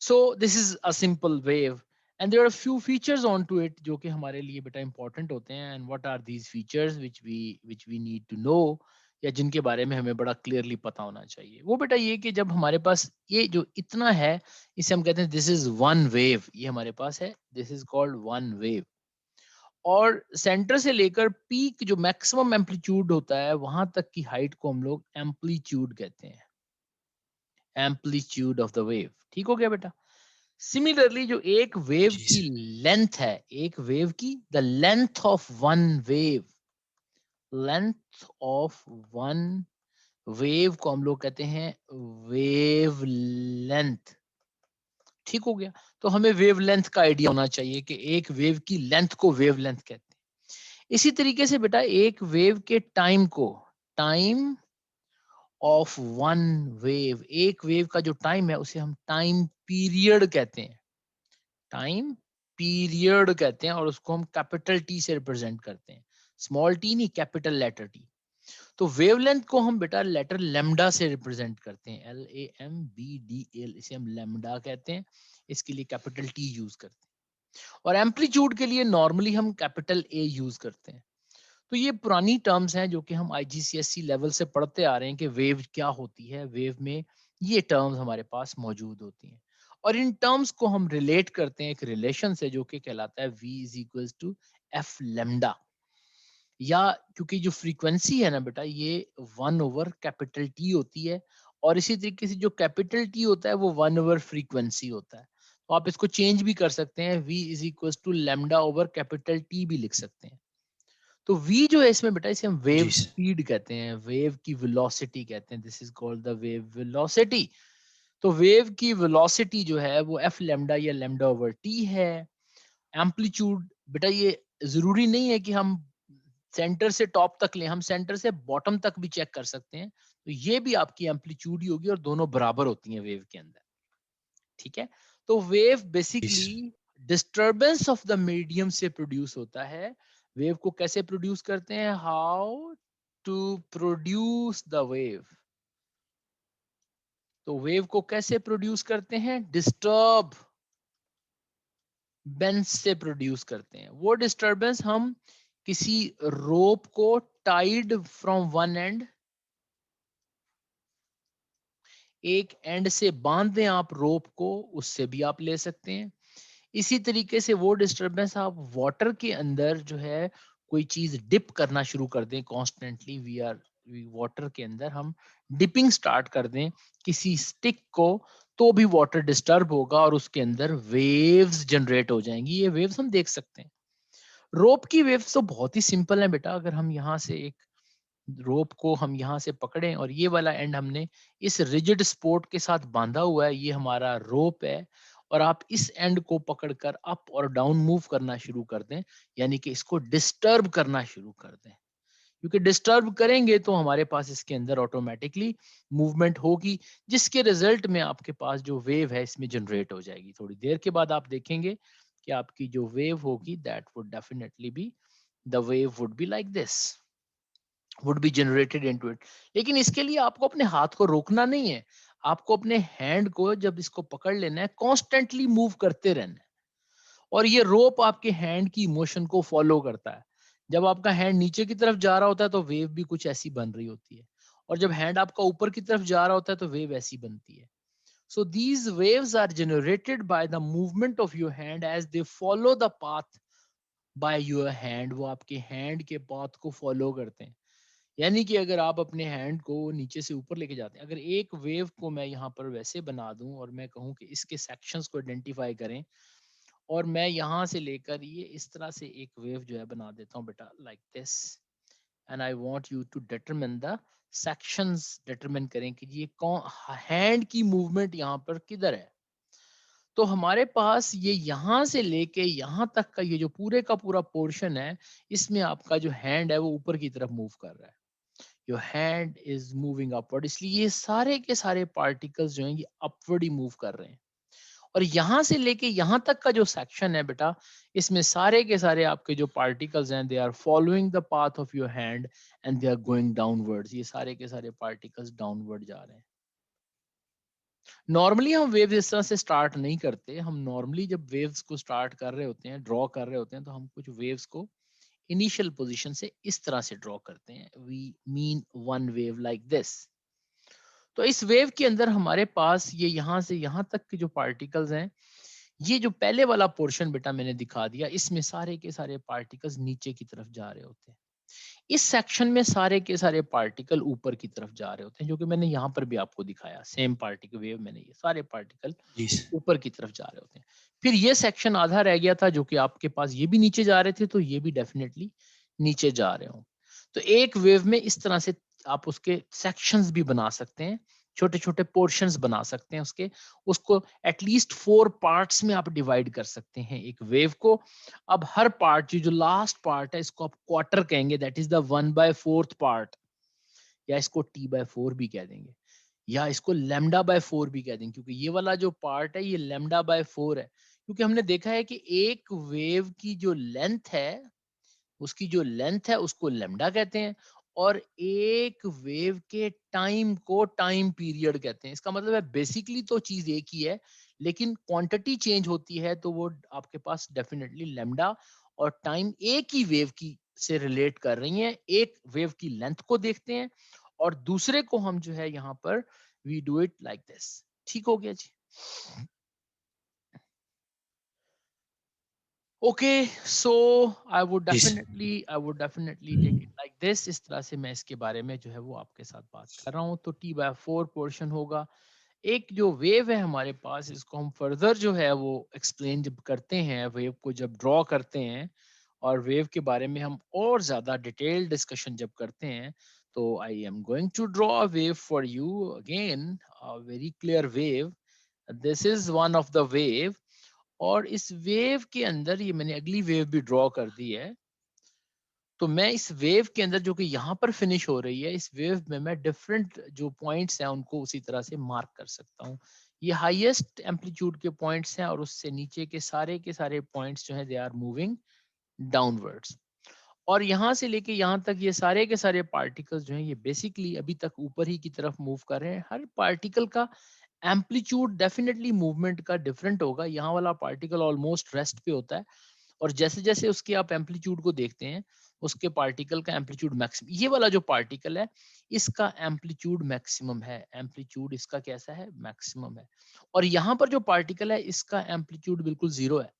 So this is a simple wave and there are a few features onto it जो कि हमारे लिए बेटा important होते हैं, and what are these features which we need to know, या जिनके बारे में हमें बड़ा क्लियरली पता होना चाहिए। वो बेटा ये कि जब हमारे पास ये जो इतना है, इसे हम कहते हैं दिस इज वन वेव, ये हमारे पास है, this is called one wave. और सेंटर से लेकर पीक जो मैक्सिमम एम्पलीट्यूड होता है वहां तक की हाइट को हम लोग एम्पलीट्यूड कहते हैं, एम्पलीट्यूड ऑफ द वेव। ठीक हो गया बेटा। सिमिलरली जो एक वेव जी की सर। लेंथ है, एक वेव की the length of one wave, length of one wave को हम लोग कहते हैं वेव लेंथ। ठीक हो गया। तो हमें वेव लेंथ का आइडिया होना चाहिए कि एक वेव की लेंथ को वेव लेंथ कहते हैं। इसी तरीके से बेटा एक वेव के टाइम को, टाइम ऑफ वन वेव, एक वेव का जो टाइम है उसे हम टाइम पीरियड कहते हैं, टाइम पीरियड कहते हैं, और उसको हम कैपिटल टी से रिप्रेजेंट करते हैं, स्मॉल टी नहीं, कैपिटल लेटर टी। तो वेवलेंथ को हम बेटा लेटर लेमडा से रिप्रेजेंट करते हैं, LAMBDA, इसे हम लेमडा कहते हैं, इसके लिए कैपिटल टी यूज करते हैं। और एम्पलीट्यूड के लिए नॉर्मली हम कैपिटल ए यूज करते हैं। तो ये पुरानी टर्म्स हैं जो कि हम IGCSE लेवल से पढ़ते आ रहे हैं कि वेव क्या होती है, वेव में ये टर्म्स हमारे पास मौजूद होती हैं। और इन टर्म्स को हम रिलेट करते हैं एक रिलेशन से जो कि कहलाता है V is equal to F lambda, या क्योंकि जो फ्रीक्वेंसी है ना बेटा ये 1/कैपिटल T होती है, और इसी तरीके से जो कैपिटल T होता है वो 1/फ्रीक्वेंसी होता है। तो आप इसको चेंज भी कर सकते हैं, V is equal to lambda capital T भी लिख सकते हैं। तो v जो है इसमें बेटा इसे हम वेव जी सर। स्पीड कहते हैं, वेव की वेलोसिटी कहते हैं, this is called the wave velocity. तो वेव की वेलोसिटी जो है वो एफ लेमडा या लेमडा/टी है। एम्पलीट्यूड बेटा ये जरूरी नहीं है कि हम सेंटर से टॉप तक लें, हम सेंटर से बॉटम तक भी चेक कर सकते हैं, तो ये भी आपकी एम्पलीट्यूड ही होगी और दोनों बराबर होती हैं वेव के अंदर। ठीक है। तो वेव जी basically sir. Disturbance of the medium से प्रोड्यूस होता है। वेव को कैसे प्रोड्यूस करते हैं, how to produce the wave. तो वेव को कैसे प्रोड्यूस करते हैं, डिस्टर्ब बेंस से प्रोड्यूस करते हैं। वो डिस्टरबेंस हम किसी रोप को टाइड फ्रॉम वन एंड, एक एंड से बांध दें आप रोप को, उससे भी आप ले सकते हैं। इसी तरीके से वो डिस्टरबेंस आप वाटर के अंदर जो है कोई चीज डिप करना शुरू कर दें कॉन्स्टेंटली, वी आर वाटर के अंदर हम डिपिंग स्टार्ट कर दें किसी स्टिक को, तो भी वाटर डिस्टर्ब होगा और उसके अंदर वेव्स जनरेट हो जाएंगी। ये वेव्स हम देख सकते हैं। रोप की वेव्स तो बहुत ही सिंपल है बेटा। अगर हम यहाँ से एक रोप को हम यहाँ से पकड़ें और ये वाला एंड हमने इस रिजिड स्पोर्ट के साथ बांधा हुआ है, ये हमारा रोप है, और आप इस एंड को पकड़कर अप और डाउन मूव करना शुरू कर दें, यानी कि इसको डिस्टर्ब करना शुरू कर दें, क्योंकि डिस्टर्ब करेंगे तो हमारे पास इसके अंदर ऑटोमेटिकली मूवमेंट होगी, जिसके रिजल्ट में आपके पास जो वेव है इसमें जनरेट हो जाएगी। थोड़ी देर के बाद आप देखेंगे कि आपकी जो वेव होगी that would definitely be, the wave would be like this, would be generated into it। लेकिन इसके लिए आपको अपने हाथ को रोकना नहीं है, आपको अपने हैंड को जब इसको पकड़ लेना है कॉन्स्टेंटली मूव करते रहना है, और ये रोप आपके हैंड की मोशन को फॉलो करता है। जब आपका हैंड नीचे की तरफ जा रहा होता है तो वेव भी कुछ ऐसी बन रही होती है, और जब हैंड आपका ऊपर की तरफ जा रहा होता है तो वेव ऐसी बनती है। So these waves are generated by the movement of your hand as they follow the path by your hand। वो आपके हैंड के पाथ को फॉलो करते हैं। यानी कि अगर आप अपने हैंड को नीचे से ऊपर लेके जाते हैं, अगर एक वेव को मैं यहाँ पर वैसे बना दूं और मैं कहूँ कि इसके सेक्शंस को आइडेंटिफाई करें, और मैं यहाँ से लेकर ये इस तरह से एक वेव जो है बना देता हूँ बेटा like this, and I want you to determine the sections, determine करें कि ये कौन हैंड की मूवमेंट यहाँ पर किधर है। तो हमारे पास ये यहाँ से लेके यहाँ तक का ये जो पूरे का पूरा पोर्शन है, इसमें आपका जो हैंड है वो ऊपर की तरफ मूव कर रहा है, your hand is moving upward, इसलिए ये सारे के सारे पार्टिकल्स जो हैं ये अपवर्ड ही मूव कर रहे हैं। और यहां से लेके यहां तक का जो सेक्शन है बेटा, इसमें सारे के सारे आपके जो पार्टिकल्स हैं they are following the path of your hand and they are going downwards, ये सारे के सारे पार्टिकल्स डाउनवर्ड जा रहे हैं। नॉर्मली हम वेव्स इस तरह से स्टार्ट नहीं करते। हम नॉर्मली जब वेव्स को स्टार्ट कर रहे होते हैं, ड्रॉ कर रहे होते हैं, तो हम कुछ वेव्स को इनिशियल पोजीशन से इस तरह से ड्रॉ करते हैं। We mean one wave like this. तो इस वेव के अंदर हमारे पास ये यहाँ से यहाँ तक के जो पार्टिकल्स हैं, ये जो पहले वाला पोर्शन बेटा मैंने दिखा दिया, इसमें सारे के सारे पार्टिकल्स नीचे की तरफ जा रहे होते हैं। इस सेक्शन में सारे के सारे पार्टिकल ऊपर की तरफ जा रहे होते हैं, जो कि मैंने यहाँ पर भी आपको दिखाया। सेम पार्टिकल वेव मैंने, ये सारे पार्टिकल जी सर। ऊपर की तरफ जा रहे होते हैं। फिर ये सेक्शन आधा रह गया था, जो कि आपके पास ये भी नीचे जा रहे थे, तो ये भी डेफिनेटली नीचे जा रहे हों। तो एक वेव में इस तरह से आप उसके सेक्शंस भी बना सकते हैं, छोटे छोटे पोर्शंस बना सकते हैं उसके। उसको एटलीस्ट 4 पार्ट्स में आप डिवाइड कर सकते हैं एक वेव को। अब हर पार्ट, जो लास्ट पार्ट है, इसको आप क्वार्टर कहेंगे, दैट इज द 1/4 पार्ट, या इसको T/4 भी कह देंगे, या इसको λ/4 भी कह देंगे, क्योंकि ये वाला जो पार्ट है ये λ/4 है। क्योंकि हमने देखा है कि एक वेव की जो लेंथ है, उसकी जो लेंथ है उसको लैम्डा कहते हैं, और एक वेव के टाइम को टाइम पीरियड कहते हैं। इसका मतलब है बेसिकली तो चीज एक ही है, लेकिन क्वांटिटी चेंज होती है, तो वो आपके पास डेफिनेटली लैम्डा और टाइम एक ही वेव की से रिलेट कर रही हैं। एक वेव की लेंथ को देखते हैं, और दूसरे को हम जो है यहाँ पर we do it like this. ठीक हो गया जी। Okay, so जी सर। I would definitely take it like this। इस तरह से मैं इसके बारे में जो है वो आपके साथ बात कर रहा हूँ। तो T/4 पोर्शन होगा। एक जो वेव है हमारे पास, इसको हम फर्दर जो है वो एक्सप्लेन जब करते हैं, वेव को जब ड्रॉ करते हैं, और वेव के बारे में हम और ज्यादा डिटेल डिस्कशन जब करते हैं, तो I am going to draw a wave for you again, a very clear wave. This is one of the wave, और इस वेव के अंदर ये मैंने अगली वेव भी ड्रॉ कर दी है। तो मैं इस वेव के अंदर, जो कि यहाँ पर फिनिश हो रही है, इस वेव में मैं डिफरेंट जो पॉइंट्स हैं उनको उसी तरह से मार्क कर सकता हूँ। ये हाईएस्ट एम्पलीट्यूड के पॉइंट्स हैं, और उससे नीचे के सारे पॉइंट्स जो हैं दे आर मूविंग डाउनवर्ड्स। और यहाँ से लेके यहाँ तक ये सारे के सारे पार्टिकल्स जो हैं, ये बेसिकली अभी तक ऊपर ही की तरफ मूव कर रहे हैं। हर पार्टिकल का एम्पलीट्यूड डेफिनेटली मूवमेंट का डिफरेंट होगा। यहाँ वाला पार्टिकल ऑलमोस्ट रेस्ट पे होता है, और जैसे जैसे उसके आप एम्पलीट्यूड को देखते हैं, उसके पार्टिकल का एम्पलीट्यूड मैक्सिमम, ये वाला जो पार्टिकल है इसका एम्पलीट्यूड मैक्सिमम है, एम्पलीट्यूड इसका कैसा है, मैक्सिमम है। और यहाँ पर जो पार्टिकल है इसका एम्पलीट्यूड बिल्कुल जीरो है।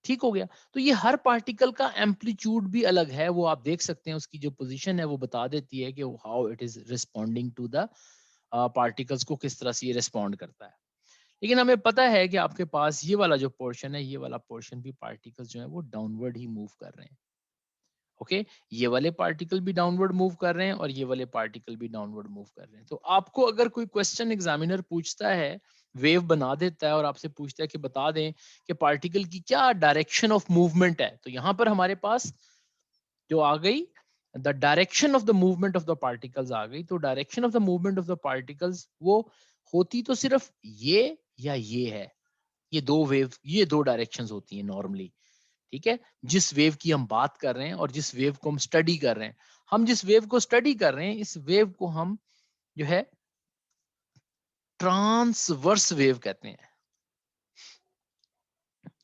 ठीक हो गया। तो ये हर पार्टिकल का एम्पलीट्यूड भी अलग है, वो आप देख सकते हैं, उसकी जो पोजीशन है वो बता देती है कि how it is responding to the particles को, किस तरह से ये रिस्पॉन्ड करता है। लेकिन हमें पता है कि आपके पास ये वाला जो पोर्शन है, ये वाला पोर्शन भी पार्टिकल्स जो है वो डाउनवर्ड ही मूव कर रहे हैं। ओके, ये वाले पार्टिकल भी डाउनवर्ड मूव कर रहे हैं, और ये वाले पार्टिकल भी डाउनवर्ड मूव कर रहे हैं। तो आपको अगर कोई क्वेश्चन एग्जामिनर पूछता है, वेव बना देता है और आपसे पूछता है कि बता दें कि पार्टिकल की क्या डायरेक्शन ऑफ मूवमेंट है, तो यहाँ पर हमारे पास जो आ गई, the direction of the movement of the particles आ गई। तो direction of the movement of the particles वो होती तो सिर्फ ये या ये है। ये दो वेव, ये दो डायरेक्शंस होती हैं नॉर्मली। ठीक है, जिस वेव की हम बात कर रहे हैं और जिस वेव को हम स्टडी कर रहे हैं, हम जिस वेव को स्टडी कर रहे हैं, इस वेव को हम जो है ट्रांसवर्स वेव कहते हैं।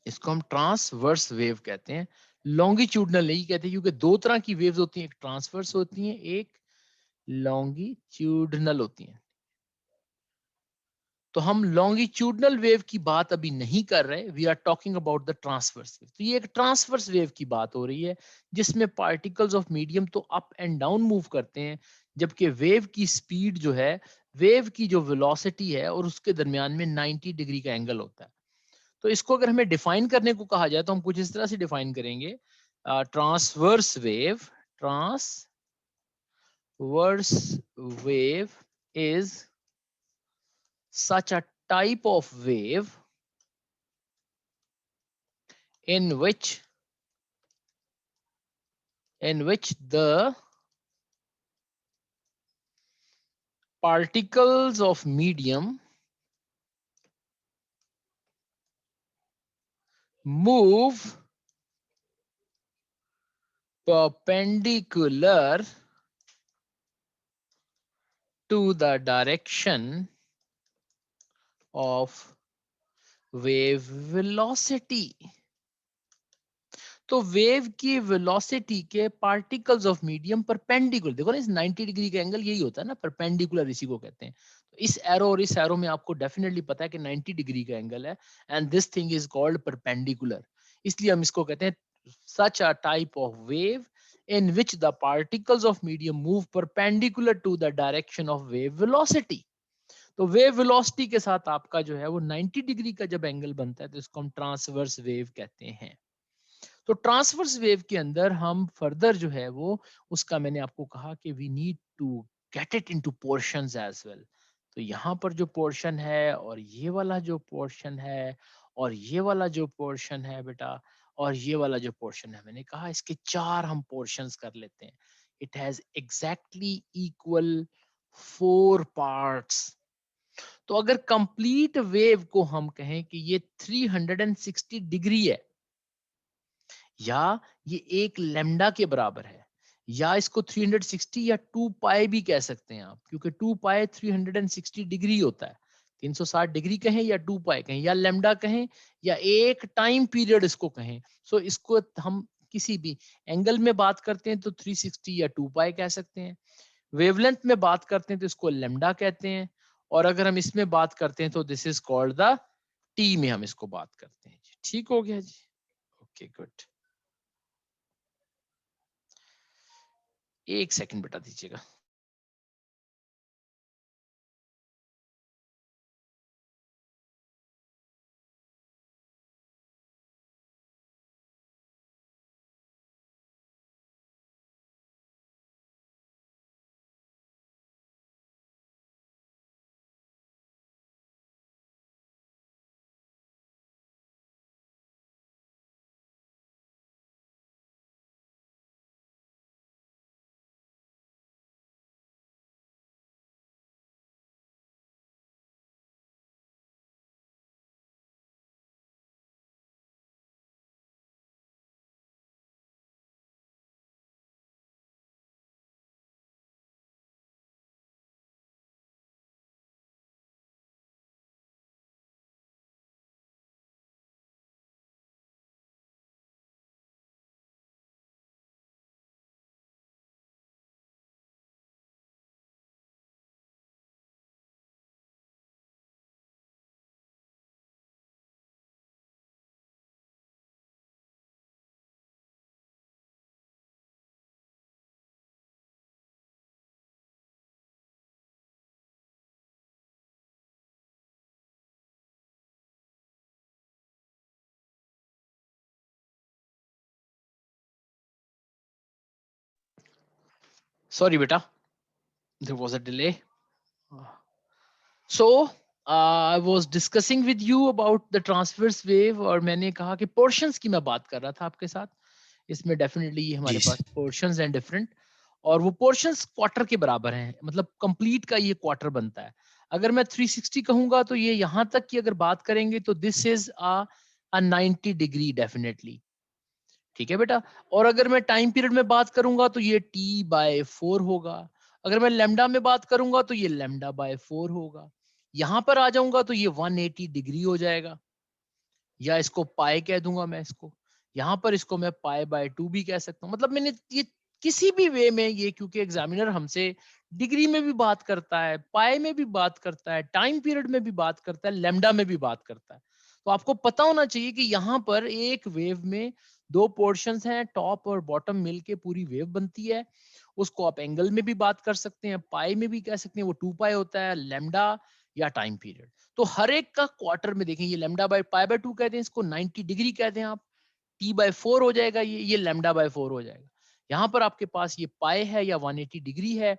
इसको हम ट्रांसवर्स वेव कहते हैं, लॉन्गिट्यूडनल नहीं कहते, क्योंकि दो तरह की वेव्स होती हैं, एक ट्रांसवर्स होती हैं, एक लॉन्गिट्यूडनल होती हैं। तो हम लॉन्गिट्यूडनल वेव की बात अभी नहीं कर रहे, we are talking about the transverse wave. तो ये एक ट्रांसवर्स वेव की बात हो रही है, जिसमें पार्टिकल्स ऑफ मीडियम तो अप एंड डाउन मूव करते हैं, जबकि वेव की स्पीड जो है, वेव की जो वेलोसिटी है, और उसके दरमियान में 90 डिग्री का एंगल होता है। तो इसको अगर हमें डिफाइन करने को कहा जाए, तो हम कुछ इस तरह से डिफाइन करेंगे, transverse wave, transverse wave is such a type of wave in which the particles of medium move perpendicular to the direction of wave velocity. तो वेव की वेलोसिटी के पार्टिकल्स ऑफ मीडियम परपेंडिकुलर, देखो ना इस 90 degree का angle यही होता है ना, परपेंडिकुलर इसी को कहते हैं। तो इस एरो और इस एरो में आपको डेफिनेटली पता है कि 90 डिग्री का एंगल है, and this thing is called perpendicular. इसलिए हम इसको कहते हैं such a type of wave in which the particles of medium move perpendicular to the direction of wave velocity। तो वेव वेलोसिटी के साथ आपका जो है वो 90 डिग्री का जब एंगल बनता है तो इसको हम ट्रांसवर्स वेव कहते हैं। तो ट्रांसवर्स वेव के अंदर हम फर्दर जो है वो उसका मैंने आपको कहा कि we need to get it into portions as well. तो यहाँ पर जो पोर्शन है और ये वाला जो पोर्शन है और ये वाला जो पोर्शन है बेटा और ये वाला जो पोर्शन है, मैंने कहा इसके चार हम पोर्शंस कर लेते हैं। It has exactly equal 4 parts. तो अगर कंप्लीट वेव को हम कहें कि ये 360 डिग्री है, या ये एक लेमडा के बराबर है, या इसको 360 या 2 पाई भी कह सकते हैं आप, क्योंकि 2 पाई 360 डिग्री होता है। 360 डिग्री कहें या 2 पाई कहें या लेमडा कहें या एक टाइम पीरियड इसको कहें, सो इसको हम किसी भी एंगल में बात करते हैं तो 360 या 2 पाई कह सकते हैं। वेवलेंथ में बात करते हैं तो इसको लेमडा कहते हैं, और अगर हम इसमें बात करते हैं तो this is called the T में हम इसको बात करते हैं जी। ठीक हो गया जी, ओके गुड। एक सेकंड बता दीजिएगा। सॉरी बेटा, there was a delay. So I was discussing with you about the transverse wave, और मैंने कहा कि पोर्शंस की मैं बात कर रहा था आपके साथ। इसमें डेफिनेटली ये जी हमारे सर। पास पोर्शंस हैं डिफरेंट, और वो पोर्शंस क्वार्टर के बराबर हैं, मतलब कंप्लीट का ये क्वार्टर बनता है। अगर मैं 360 कहूंगा तो ये यहां तक की अगर बात करेंगे तो this is a 90 degree definitely. ठीक है बेटा। और अगर मैं टाइम पीरियड में बात करूंगा तो ये t/4 होगा। अगर मैं लेमडा में बात करूंगा तो ये लेमडा/4 होगा। यहां पर आ जाऊंगा तो ये 180 डिग्री हो जाएगा, या इसको पाई कह दूंगा मैं इसको। यहाँ पर इसको मैं पाई/2 भी कह सकता हूँ। मतलब मैंने ये किसी भी वे में ये, क्योंकि एग्जामिनर हमसे डिग्री में भी बात करता है, पाई में भी बात करता है, टाइम पीरियड में भी बात करता है, लेमडा में भी बात करता है। तो आपको पता होना चाहिए कि यहाँ पर एक वेव में दो पोर्शंस हैं, टॉप और बॉटम मिलके पूरी वेव बनती है। उसको आप एंगल में भी बात कर सकते हैं, पाई में भी कह सकते हैं, वो 2 पाई होता है, लेमडा या टाइम पीरियड। तो हर एक का क्वार्टर में देखें, ये लेमडा/पाई/2 कहते हैं इसको, 90 डिग्री कहते हैं आप। t/4 हो जाएगा, ये लेमडा/4 हो जाएगा। यहाँ पर आपके पास ये पाई है या 180 डिग्री है,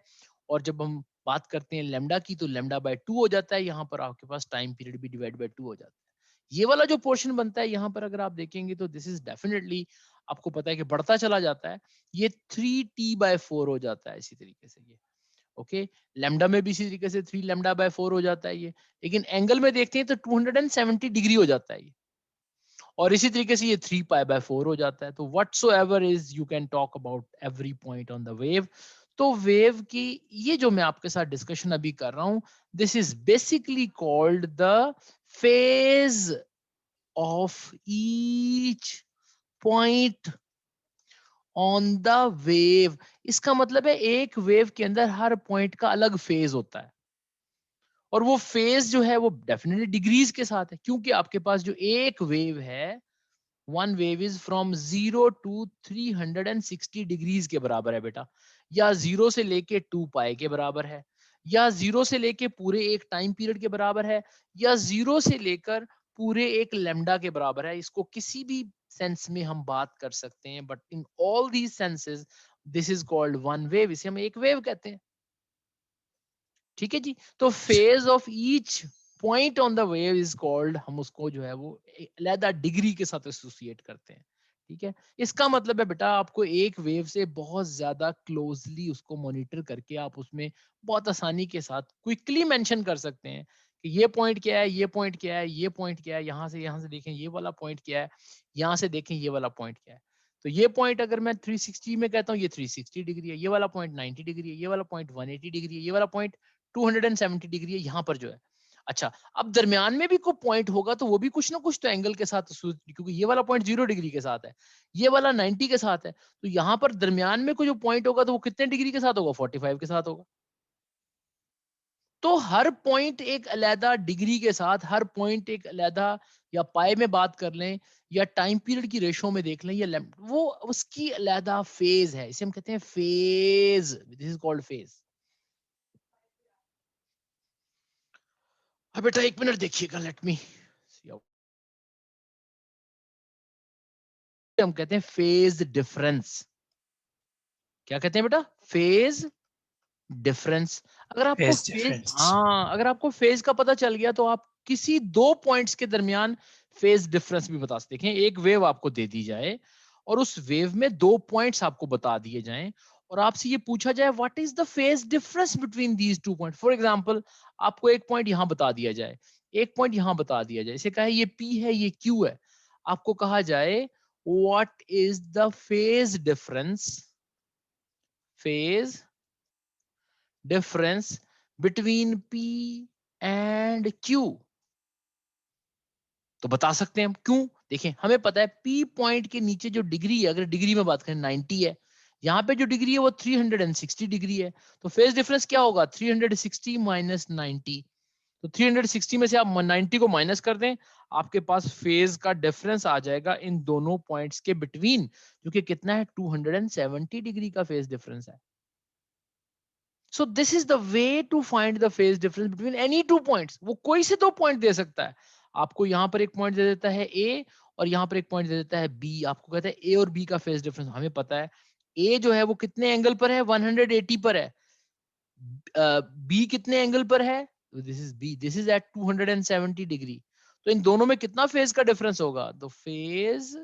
और जब हम बात करते हैं लेमडा की तो लेमडा/2 हो जाता है। यहाँ पर आपके पास टाइम पीरियड भी डिवाइड/2 हो जाता है। ये वाला जो पोर्शन बनता है यहाँ पर अगर आप देखेंगे तो दिस इज डेफिनेटली, आपको पता है कि बढ़ता चला जाता है। ये 3t/4 हो जाता है इसी तरीके से ये। ओके, लैम्डा में भी इसी तरीके से 3 लैम्डा/4 हो जाता है ये। लेकिन एंगल में देखते हैं तो 270 डिग्री हो जाता है ये। और इसी तरीके से ये 3 पाई/4 हो जाता है। तो whatsoever is, you can talk about every point on the wave. तो वेव की ये जो मैं आपके साथ डिस्कशन अभी कर रहा हूं, this is basically called the phase of each point on the wave. इसका मतलब है एक वेव के अंदर हर पॉइंट का अलग फेज होता है, और वो फेज जो है वो डेफिनेटली डिग्रीज के साथ है, क्योंकि आपके पास जो एक वेव है, one wave is from 0 to 360 degrees के बराबर है बेटा, या 0 से लेके 2 पाई के बराबर है, या 0 से लेके पूरे एक टाइम पीरियड के बराबर है, या 0 से लेकर पूरे एक लेमडा के बराबर है। इसको किसी भी सेंस में हम बात कर सकते हैं, but in all these senses this is called one wave, इसे हम एक वेव कहते हैं। ठीक है जी। तो phase of each point on the wave is called, हम उसको जो है वो अलग डिग्री के साथ एसोसिएट करते हैं। ठीक है, इसका मतलब है बेटा आपको एक वेव से बहुत ज्यादा क्लोजली उसको मॉनिटर करके आप उसमें बहुत आसानी के साथ क्विकली मेंशन कर सकते हैं कि ये पॉइंट क्या है, ये पॉइंट क्या है, ये पॉइंट क्या है, यहाँ से देखें ये वाला पॉइंट क्या है, यहाँ से देखें ये वाला पॉइंट क्या है। तो ये पॉइंट अगर मैं 360 में कहता हूँ, ये 360 डिग्री है, ये वाला पॉइंट 90 डिग्री है, ये वाला पॉइंट 180 डिग्री है, ये वाला पॉइंट 270 डिग्री है यहाँ पर जो है। अच्छा, अब दरमियान में भी कोई पॉइंट होगा तो वो भी कुछ ना कुछ तो एंगल के साथ क्योंकि ये वाला पॉइंट 0 डिग्री के साथ है, ये वाला 90 के साथ है, तो यहाँ पर दरमियान में कोई जो पॉइंट होगा तो वो कितने डिग्री के साथ होगा, 45 के साथ होगा। तो हर पॉइंट एक अलहदा डिग्री के साथ, हर पॉइंट एक अलहदा, या पाई में बात कर लें या टाइम पीरियड की रेशो में देख लें, या वो उसकी अलहदा फेज है, इसे हम कहते हैं phase, this is called phase. अब बेटा एक मिनट देखिएगा, लेट मी, हम कहते हैं फेज डिफरेंस। क्या कहते हैं बेटा, फेज डिफरेंस। अगर आपको फेज फेज, डिफरेंस। हाँ, अगर आपको फेज का पता चल गया तो आप किसी दो पॉइंट्स के दरमियान फेज डिफरेंस भी बता सकते हैं। देखें, एक वेव आपको दे दी जाए और उस वेव में दो पॉइंट्स आपको बता दिए जाएं, और आपसे ये पूछा जाए what is the phase difference between these two point. For example, आपको एक पॉइंट यहां बता दिया जाए, एक पॉइंट यहां बता दिया जाए, इसे कहे ये P है, ये Q है, आपको कहा जाए what is the phase difference, phase difference between P and Q। तो बता सकते हैं हम, क्यों? देखें, हमें पता है P पॉइंट के नीचे जो डिग्री है, अगर डिग्री में बात करें 90 है, यहाँ पे जो डिग्री है वो 360 डिग्री है, तो फेज डिफरेंस क्या होगा, 360 माइनस 90। तो 360 में से आप 90 को माइनस कर दें, आपके पास फेज का डिफरेंस आ जाएगा इन दोनों पॉइंट्स के बिटवीन, जो कि कितना है, 270 डिग्री का फेज डिफरेंस है। So this is the way to find the phase difference between any two points. वो कोई से दो पॉइंट दे सकता है, आपको यहाँ पर एक पॉइंट दे देता है ए, और यहाँ पर एक पॉइंट दे देता है बी, आपको कहता है ए और बी का फेज डिफरेंस। हमें पता है ए जो है वो कितने एंगल पर है, 180 पर है, बी कितने एंगल पर है, this is B, this is at 270 degree. तो इन दोनों में कितना फेज का डिफरेंस होगा, the phase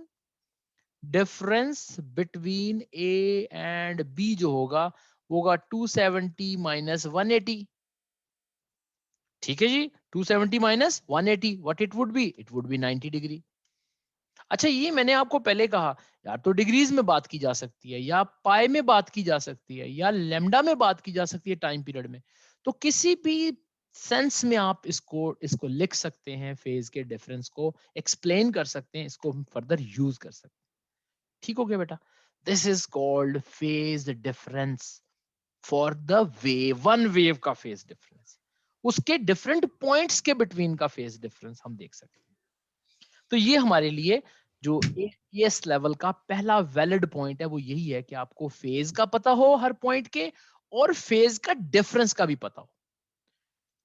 difference between A and B जो होगा वो होगा 270 माइनस 180। ठीक है जी, 270 minus 180, what it would be, it would be 90 degree. अच्छा, ये मैंने आपको पहले कहा यार, तो डिग्रीज में बात की जा सकती है, या पाई में बात की जा सकती है, या लेमडा में बात की जा सकती है टाइम पीरियड में। तो किसी भी सेंस में आप इसको इसको लिख सकते हैं, फेज के डिफरेंस को एक्सप्लेन कर सकते हैं, इसको हम फर्दर यूज कर सकते हैं। ठीक हो गया बेटा, this is called phase difference for the wave, one wave का फेज डिफरेंस, उसके डिफरेंट पॉइंट्स के बिटवीन का फेज डिफरेंस हम देख सकते हैं। तो ये हमारे लिए जो एस लेवल का पहला वैलिड पॉइंट है वो यही है कि आपको फेज का पता हो हर पॉइंट के, और फेज का डिफरेंस का भी पता हो।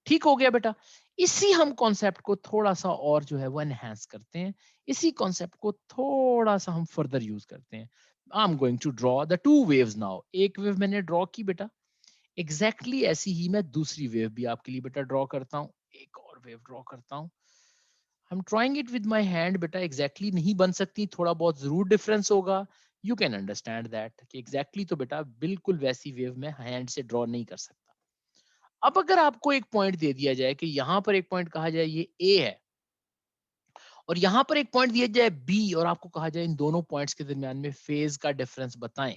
ठीक हो गया बेटा, इसी हम कॉन्सेप्ट को थोड़ा सा और जो है वो एनहेंस करते हैं, इसी कॉन्सेप्ट को थोड़ा सा हम फर्दर यूज करते हैं। I am going to draw the two waves now. एक वेव मैंने ड्रॉ की बेटा, एग्जैक्टली exactly ऐसी ही मैं दूसरी वेव भी आपके लिए बेटा ड्रॉ करता हूँ, एक और वेव ड्रॉ करता हूँ। I am drawing it with my hand बेटा, एग्जैक्टली exactly नहीं बन सकती, थोड़ा बहुत जरूर डिफरेंस होगा, यू कैन अंडरस्टैंड दैट कि एग्जैक्टली तो बेटा बिल्कुल वैसी वेव मैं हैंड से ड्रॉ नहीं कर सकता। अब अगर आपको एक पॉइंट दे दिया जाए कि यहाँ पर एक पॉइंट कहा जाए ये ए है, और यहाँ पर एक पॉइंट दिया जाए बी, और आपको कहा जाए इन दोनों पॉइंट्स के दरमियान में फेज का डिफरेंस बताएं,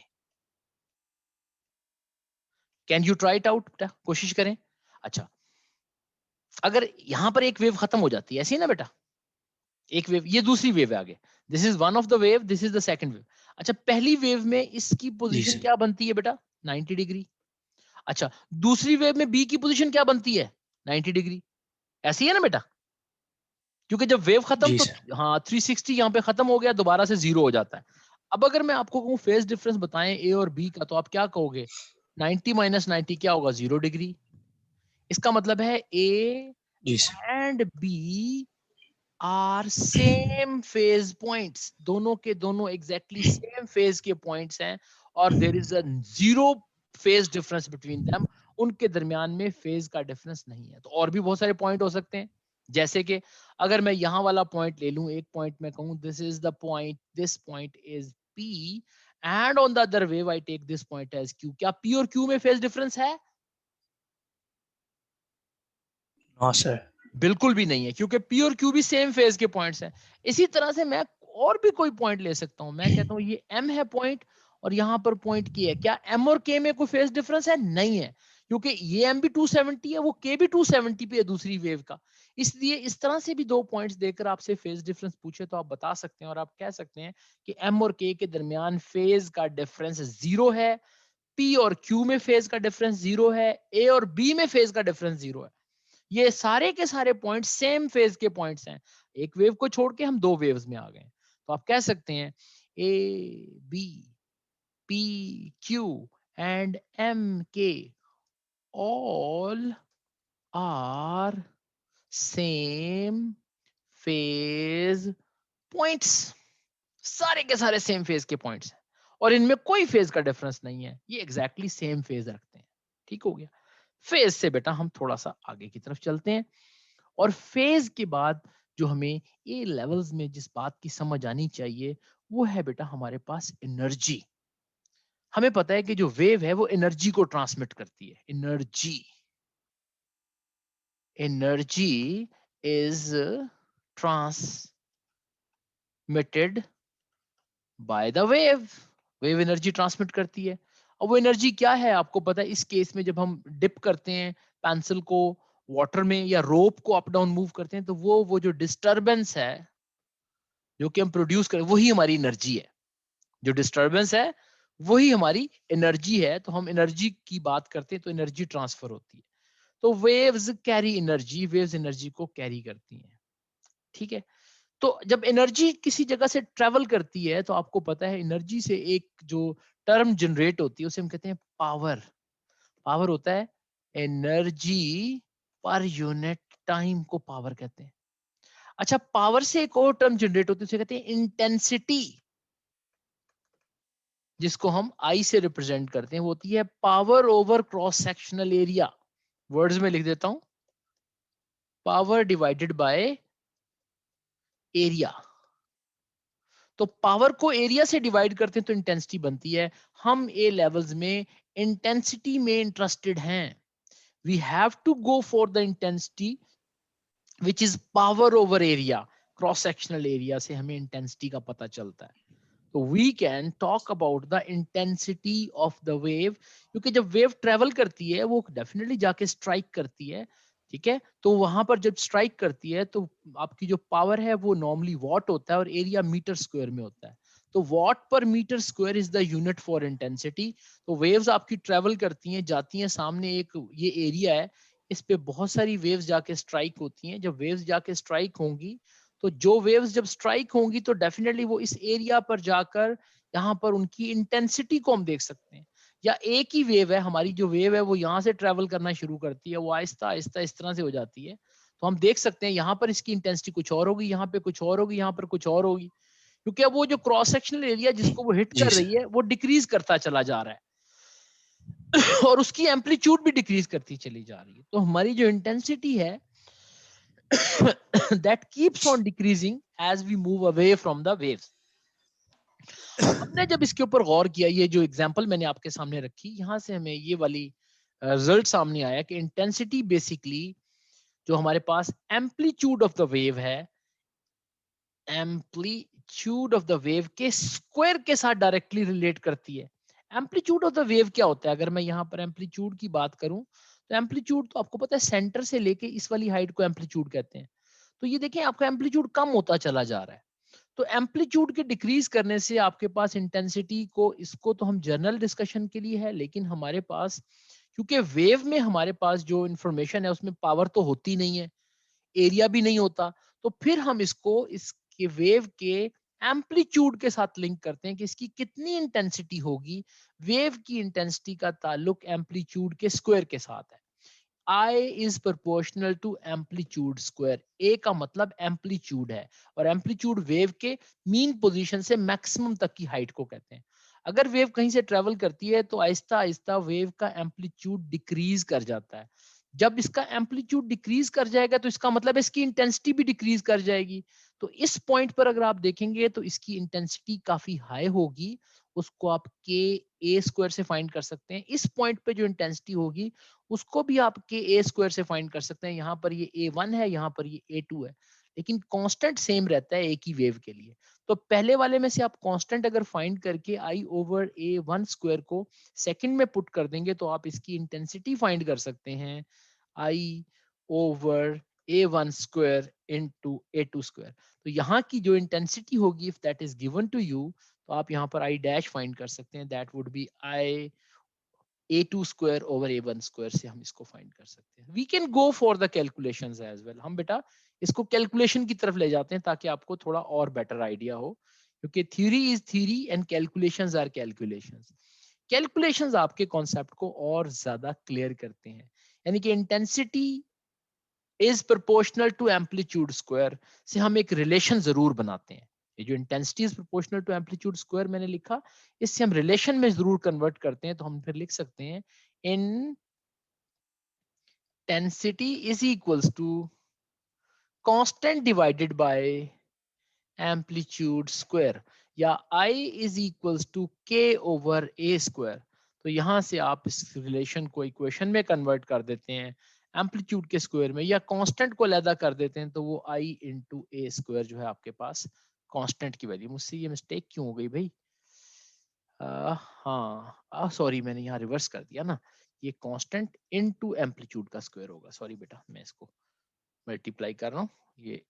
can you try it out बेटा, कोशिश करें। अच्छा, अगर यहां पर एक वेव खत्म हो जाती है, ऐसी है ना बेटा, एक वेव, ये दूसरी वेव है आगे, this is one of the wave, this is the second wave. अच्छा, पहली वेव में इसकी जी पोजीशन सर। क्या बनती है बेटा? 90 डिग्री। अच्छा, दूसरी वेव में बी की पोजीशन क्या बनती है? 90 डिग्री। ऐसी है ना बेटा, क्योंकि जब वेव खत्म जी तो सर। हाँ 360 यहाँ पे खत्म हो गया, दोबारा से जीरो हो जाता है। अब अगर मैं आपको कहूँ फेज डिफरेंस बताएं ए और बी का, तो आप क्या कहोगे? 90 माइनस 90 क्या होगा? 0 डिग्री। इसका मतलब है ए जी sir. And B are same phase points, दोनों के दोनों एग्जैक्टली सेम फेज के पॉइंट्स हैं, और there is a zero phase difference between them. उनके दरमियान में फेज का डिफरेंस नहीं है। तो और भी बहुत सारे पॉइंट हो सकते हैं, जैसे कि अगर मैं यहां वाला पॉइंट ले लूं, एक पॉइंट में कहूं this is the point, this point is P, and on the other wave I take this point as Q, क्या पी और क्यू में फेज डिफरेंस है? हाँ सर। बिल्कुल भी नहीं है, क्योंकि पी और क्यू भी सेम फेज के पॉइंट्स हैं। इसी तरह से मैं और भी कोई पॉइंट ले सकता हूं, मैं कहता हूं ये एम है पॉइंट, और यहां पर पॉइंट के है, क्या एम और के में कोई फेज डिफरेंस है? नहीं है, क्योंकि ये एम भी 270 है, वो के भी 270 पे है दूसरी वेव का। इसलिए इस तरह से भी दो पॉइंट्स देकर आपसे फेज डिफरेंस पूछे तो आप बता सकते हैं, और आप कह सकते हैं कि एम और के दरमियान फेज का डिफरेंस जीरो है, पी और क्यू में फेज का डिफरेंस जीरो है, ए और बी में फेज का डिफरेंस जीरो है। ये सारे के सारे पॉइंट सेम फेज के पॉइंट्स हैं। एक वेव को छोड़ के हम दो वेव्स में आ गए, तो आप कह सकते हैं A B P Q and M के all are same phase points. सारे के सारे सेम फेज के पॉइंट्स हैं, और इनमें कोई फेज का डिफरेंस नहीं है, ये एग्जैक्टली सेम फेज रखते हैं। ठीक हो गया। फेज से बेटा हम थोड़ा सा आगे की तरफ चलते हैं, और फेज के बाद जो हमें ए लेवल्स में जिस बात की समझ आनी चाहिए, वो है बेटा हमारे पास एनर्जी। हमें पता है कि जो वेव है वो एनर्जी को ट्रांसमिट करती है। Energy, energy is transmitted by the wave. Wave energy transmit करती है। और वो एनर्जी क्या है आपको पता है? इस केस में जब हम डिप करते हैं पेंसिल को वाटर में, या रोप को अप डाउन मूव करते हैं, तो वो जो डिस्टरबेंस है जो कि हम प्रोड्यूस करें, वही हमारी एनर्जी है। जो डिस्टरबेंस है वही हमारी एनर्जी है। तो हम एनर्जी की बात करते हैं, तो एनर्जी ट्रांसफर होती है। तो waves carry energy, waves energy को कैरी करती हैं। ठीक है। तो जब एनर्जी किसी जगह से ट्रेवल करती है, तो आपको पता है एनर्जी से एक जो टर्म जनरेट होती है उसे हम कहते हैं पावर। पावर होता है एनर्जी पर यूनिट टाइम, को पावर कहते हैं। अच्छा, पावर से एक और टर्म जनरेट होती है, उसे कहते हैं इंटेंसिटी, जिसको हम आई से रिप्रेजेंट करते हैं। वो होती है power over cross sectional area. Words में लिख देता हूं, पावर डिवाइडेड बाय एरिया। तो पावर को एरिया से डिवाइड करते हैं तो इंटेंसिटी बनती है। हम ए लेवल्स में इंटेंसिटी में इंटरेस्टेड हैं। We have to go for the intensity which is power over area. Cross sectional area से हमें इंटेंसिटी का पता चलता है। तो we can talk about the intensity of the wave, क्योंकि जब वेव ट्रेवल करती है वो डेफिनेटली जाके स्ट्राइक करती है। ठीक है। तो वहां पर जब स्ट्राइक करती है तो आपकी जो पावर है वो नॉर्मली वॉट होता है, और एरिया मीटर स्क्वायर में होता है। तो watt per metre square is the unit for intensity. तो वेव्स आपकी ट्रेवल करती हैं, जाती हैं, सामने एक ये एरिया है, इस पे बहुत सारी वेव्स जाके स्ट्राइक होती हैं। जब वेव्स जाके स्ट्राइक होंगी, तो जो वेव्स जब स्ट्राइक होंगी तो डेफिनेटली वो इस एरिया पर जाकर यहाँ पर उनकी इंटेंसिटी को हम देख सकते हैं। या एक ही वेव है, हमारी जो वेव है वो यहाँ से ट्रेवल करना शुरू करती है, वो आहिस्ता आहिस्ता इस तरह से हो जाती है। तो हम देख सकते हैं यहाँ पर इसकी इंटेंसिटी कुछ और होगी, यहाँ पे कुछ और होगी, यहाँ पर कुछ और होगी, क्योंकि अब वो जो क्रॉस सेक्शनल एरिया जिसको वो हिट जी कर रही सर। है वो डिक्रीज करता चला जा रहा है। और उसकी एम्पलीट्यूड भी डिक्रीज करती चली जा रही है। तो हमारी जो इंटेंसिटी है that keeps on decreasing as we move away from the waves. हमने जब इसके ऊपर गौर किया, ये जो एग्जांपल मैंने आपके सामने रखी, यहां से हमें ये वाली रिजल्ट सामने आया कि इंटेंसिटी बेसिकली जो हमारे पास एम्पलीट्यूड ऑफ द वेव है, एम्पलीट्यूड ऑफ द वेव के स्क्वायर के साथ डायरेक्टली रिलेट करती है। एम्पलीट्यूड ऑफ द वेव क्या होता है? अगर मैं यहाँ पर एम्पलीट्यूड की बात करूं तो एम्पलीट्यूड तो आपको पता है सेंटर से लेके इस वाली हाइट को एम्पलीट्यूड कहते हैं। तो ये देखें आपका एम्पलीट्यूड कम होता चला जा रहा है। तो एम्पलीट्यूड के डिक्रीज करने से आपके पास इंटेंसिटी को, इसको तो हम जनरल डिस्कशन के लिए है, लेकिन हमारे पास क्योंकि वेव में हमारे पास जो इंफॉर्मेशन है उसमें पावर तो होती नहीं है, एरिया भी नहीं होता, तो फिर हम इसको इसके वेव के एम्पलीट्यूड के साथ लिंक करते हैं कि इसकी कितनी इंटेंसिटी होगी। वेव की इंटेंसिटी का ताल्लुक एम्पलीट्यूड के स्क्वायर के साथ है। I is proportional to amplitude square. A का मतलब एम्पलीट्यूड है और एम्पलीट्यूड वेव के मीन पोजीशन से मैक्सिमम तक की हाइट को कहते हैं। अगर वेव कहीं से ट्रेवल करती है तो आहिस्ता आहिस्ता वेव का एम्पलीट्यूड डिक्रीज कर जाता है। जब इसका एम्पलीट्यूड डिक्रीज कर जाएगा तो इसका मतलब इसकी इंटेंसिटी भी डिक्रीज कर जाएगी। तो इस पॉइंट पर अगर आप देखेंगे तो इसकी इंटेंसिटी काफी हाई होगी, उसको आप के ए स्क्वायर से फाइंड कर सकते हैं। इस पॉइंट पे जो इंटेंसिटी होगी उसको भी आप के ए स्क्वायर से फाइंड कर सकते हैं। यहाँ पर ये A1 है, यहाँ पर ये A2 है, लेकिन कांस्टेंट सेम रहता है एक ही वेव के लिए। तो पहले वाले में से आप कांस्टेंट अगर फाइंड करके I ओवर A1 स्क्वायर को सेकंड में पुट कर देंगे तो आप इसकी इंटेंसिटी फाइंड कर सकते हैं I over A1 square into A2 square. तो यहाँ की जो इंटेंसिटी होगी if that is given to you, तो आप यहाँ पर I डैश फाइंड कर सकते हैं, that would be I A2 square over A1 square से हम इसको फाइंड कर सकते हैं। We can go for the calculations as well. हम बेटा इसको कैलकुलेशन की तरफ ले जाते हैं ताकि आपको थोड़ा और बेटर आइडिया हो, क्योंकि theory is theory and calculations are calculations. Calculations आपके कॉन्सेप्ट को और ज्यादा क्लियर करते हैं। यानी कि intensity is proportional to amplitude square से हम एक रिलेशन जरूर बनाते हैं। ये जो intensity is proportional to amplitude square मैंने लिखा, इससे हम रिलेशन में जरूर कन्वर्ट करते हैं। तो हम फिर लिख सकते हैं intensity is equals to constant divided by amplitude square, या I is equals to k over a square। तो यहां से आप इस रिलेशन को इक्वेशन में कन्वर्ट कर देते हैं एम्पलीट्यूड के स्क्वायर में, या कांस्टेंट को अलहदा कर देते हैं तो वो I इंटू ए स्क्वायर जो है आपके पास कांस्टेंट की वैल्यू। मुझसे ये मिस्टेक क्यों हो गई भाई? हाँ सॉरी, मैंने यहाँ रिवर्स कर दिया ना, ये कांस्टेंट इनटू एम्पलीट्यूड का स्क्वायर होगा। सॉरी बेटा, मैं इसको मल्टीप्लाई कर रहा हूँ, ये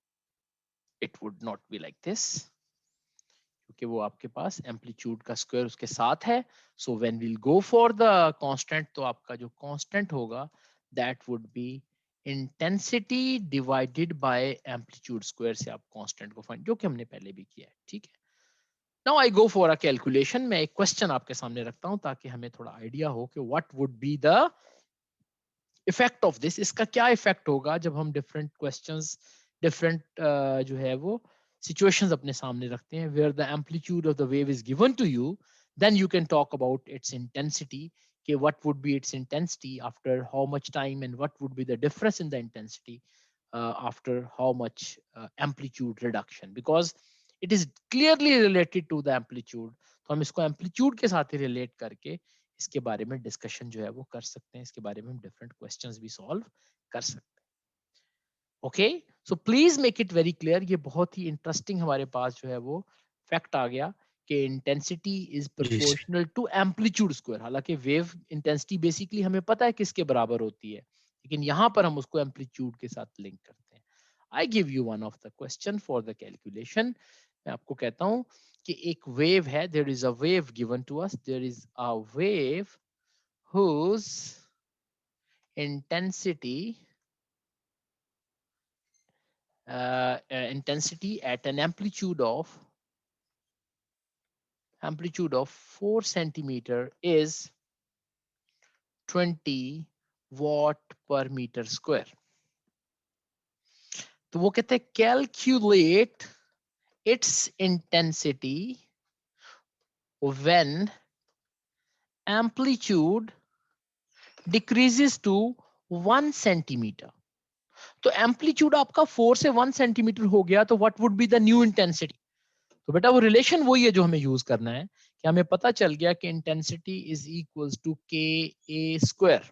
it would not be like this, क्योंकि वो आपके पास एम्पलीट्यूड का स्क्वायर उसके साथ है। So when will go for the constant, तो आपका जो कांस्टेंट होगा that would B intensity divided by amplitude square से आप कांस्टेंट को फाइंड, जो कि हमने पहले भी किया है। ठीक है, now I go for a calculation. मैं एक क्वेश्चन आपके सामने रखता हूं ताकि हमें थोड़ा आइडिया हो कि what would be the effect of this. इसका क्या इफेक्ट होगा जब हम डिफरेंट क्वेश्चंस, डिफरेंट जो है वो सिचुएशंस अपने सामने रखते हैं, where the amplitude of the wave is given to you, then you can talk about its intensity, कि what would be its intensity after how much time, and what would be the difference in the intensity after how much amplitude reduction, because it is clearly related to the amplitude। तो हम इसको amplitude के साथ ही relate करके इसके बारे में discussion जो है वो कर सकते हैं, इसके बारे में हम डिफरेंट क्वेश्चंस भी सॉल्व कर सकते हैं। Okay, so please make it very clear. ये बहुत ही इंटरेस्टिंग हमारे पास जो है वो फैक्ट आ गया कि इंटेंसिटी इज जी sir. Proportional to amplitude square. हालांकि वेव इंटेंसिटी बेसिकली हमें पता है किसके बराबर होती है, लेकिन यहां पर हम उसको एम्पलीट्यूड के साथ लिंक करते हैं। I give you one of the question for the calculation. मैं आपको कहता हूं कि एक वेव है, there is a wave given to us, there is a wave whose intensity intensity at an amplitude of 4 centimeter is 20 watt per meter square। तो वो कहते हैं calculate its intensity when amplitude decreases to 1 centimeter। तो amplitude आपका 4 से 1 centimetre हो गया, तो what would be the new intensity? तो बेटा वो रिलेशन वही है जो हमें यूज करना है, कि हमें पता चल गया कि intensity is equals to K A square.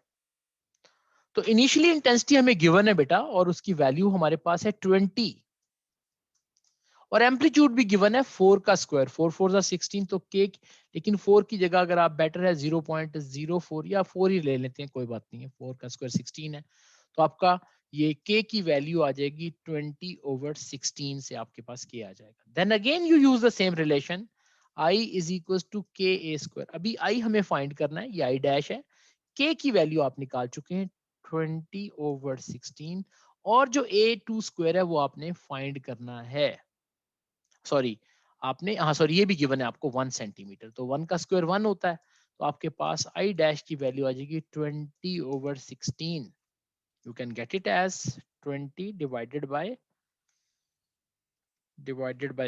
तो इनिशियली इंटेंसिटी हमें गिवन है बेटा, और उसकी वैल्यू हमारे पास है 20, और एम्पलीट्यूड भी गिवन है 4 का स्क्वायर, 4 4 जा 16, तो के, लेकिन 4 की जगह अगर आप बेटर है 0.04 या 4 ही ले लेते हैं, कोई बात नहीं है, 4 का स्क्वायर 16 है, तो आपका ये के की वैल्यू आ जाएगी 20/16 से आपके पास के आ जाएगा। Then again you use the same relation, I is equal to K A square. अभी आई हमें फाइंड करना है, ये आई डैश है, के की वैल्यू आप निकाल चुके हैं 20/16, और जो ए टू स्क्वायर है वो आपने फाइंड करना है, सॉरी आपने, हाँ सॉरी ये भी गिवन है आपको 1 सेंटीमीटर, तो 1 का स्क्वायर 1 होता है, तो आपके पास आई डैश की वैल्यू आ जाएगी 20/16। You can get it as 20 divided by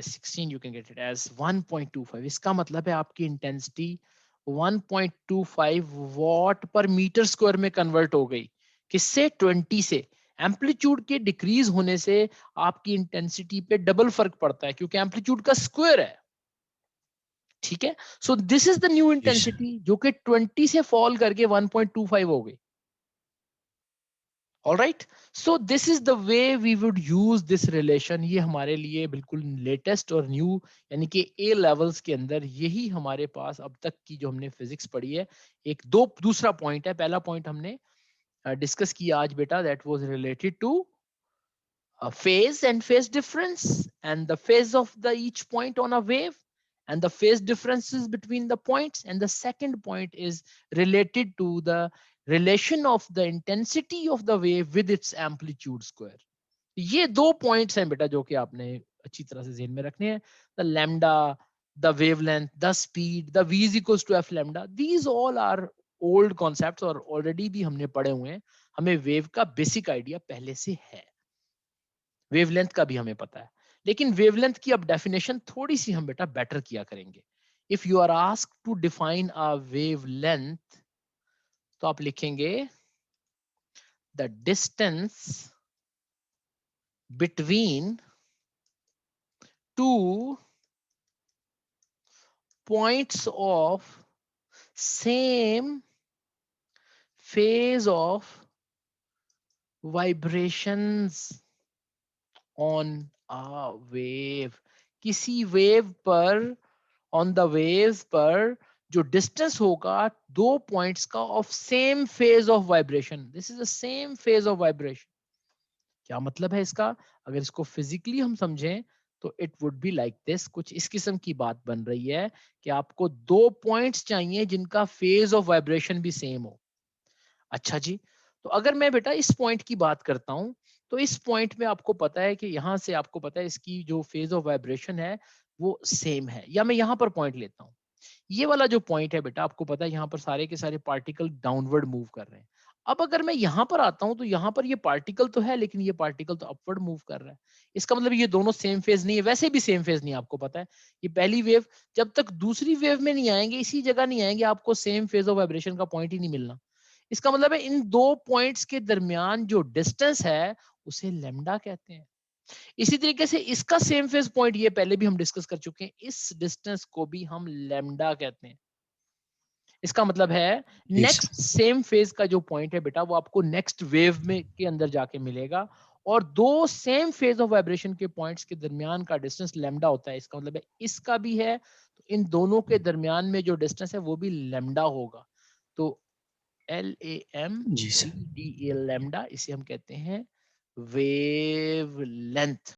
16, you can get it as 1.25। इसका मतलब है आपकी intensity 1.25 watt per metre square में कन्वर्ट हो गई, किससे, 20 से। एम्पलीट्यूड के डिक्रीज होने से आपकी इंटेंसिटी पे डबल फर्क पड़ता है, क्योंकि एम्पलीट्यूड का स्क्वायर है, ठीक है। So this is the new जी सर। इंटेंसिटी जो कि 20 से फॉल करके 1.25 हो गई। All right, so this is the way we would use this relation। ये हमारे लिए बिल्कुल लेटेस्ट और न्यू, यानी कि ए लेवल्स के अंदर यही हमारे पास अब तक की जो हमने फिजिक्स पढ़ी है। एक दो दूसरा पॉइंट है, पहला पॉइंट हमने डिस्कस किया आज बेटा, that was related to phase and phase difference and the phase of the each point on a wave and the phase differences between the points, and the second point is related to the relation of the intensity of the wave with its amplitude square। ये दो points हैं बेटा जो कि आपने अच्छी तरह से ध्यान में रखने हैं, the lambda, the wavelength, the speed, the v is equals to f lambda, these all are old concepts और ऑलरेडी भी हमने पढ़े हुए हैं, हमें वेव का बेसिक आइडिया पहले से है, वेवलेंथ का भी हमें पता है, लेकिन वेवलेंथ की अब डेफिनेशन थोड़ी सी हम बेटा बेटर किया करेंगे। If you are asked to define a wavelength, तो आप लिखेंगे the distance between two points of same phase of vibrations on a wave। किसी वेव पर, ऑन द वेव पर जो डिस्टेंस होगा दो पॉइंट्स का of same phase of vibration, this is the same phase of vibration. क्या मतलब है इसका, अगर इसको फिजिकली हम समझें तो it would be like this, कुछ इस किस्म की बात बन रही है कि आपको दो पॉइंट्स चाहिए जिनका फेज ऑफ वाइब्रेशन भी सेम हो। अच्छा जी, तो अगर मैं बेटा इस पॉइंट की बात करता हूं, तो इस पॉइंट में आपको पता है कि यहां से आपको पता है इसकी जो फेज ऑफ वाइब्रेशन है वो सेम है, या मैं यहां पर पॉइंट लेता हूं, ये वाला जो पॉइंट है बेटा आपको पता है यहाँ पर सारे के सारे पार्टिकल डाउनवर्ड मूव कर रहे हैं। अब अगर मैं यहाँ पर आता हूं तो यहाँ पर ये पार्टिकल तो है, लेकिन ये पार्टिकल तो अपवर्ड मूव कर रहा है, इसका मतलब ये दोनों सेम फेज नहीं है, वैसे भी सेम फेज नहीं है, आपको पता है ये पहली वेव जब तक दूसरी वेव में नहीं आएंगे, इसी जगह नहीं आएंगे, आपको सेम फेज ऑफ वाइब्रेशन का पॉइंट ही नहीं मिलना। इसका मतलब है इन दो पॉइंट्स के दरमियान जो डिस्टेंस है उसे लेमडा कहते हैं। इसी तरीके से इसका सेम फेज पॉइंट, ये पहले भी हम डिस्कस कर चुके हैं, इस डिस्टेंस को भी हम लेमडा कहते हैं। इसका मतलब है जी नेक्स्ट सर। सेम फेज का जो पॉइंट है बेटा वो आपको नेक्स्ट वेव में के अंदर जाके मिलेगा, और दो सेम फेज ऑफ वाइब्रेशन के पॉइंट्स के दरमियान का डिस्टेंस लेमडा होता है। इसका मतलब है इसका भी है, तो इन दोनों के दरमियान में जो डिस्टेंस है वो भी लेमडा होगा। तो जी सर। LAMDA, इसे हम कहते हैं वेव लेंथ।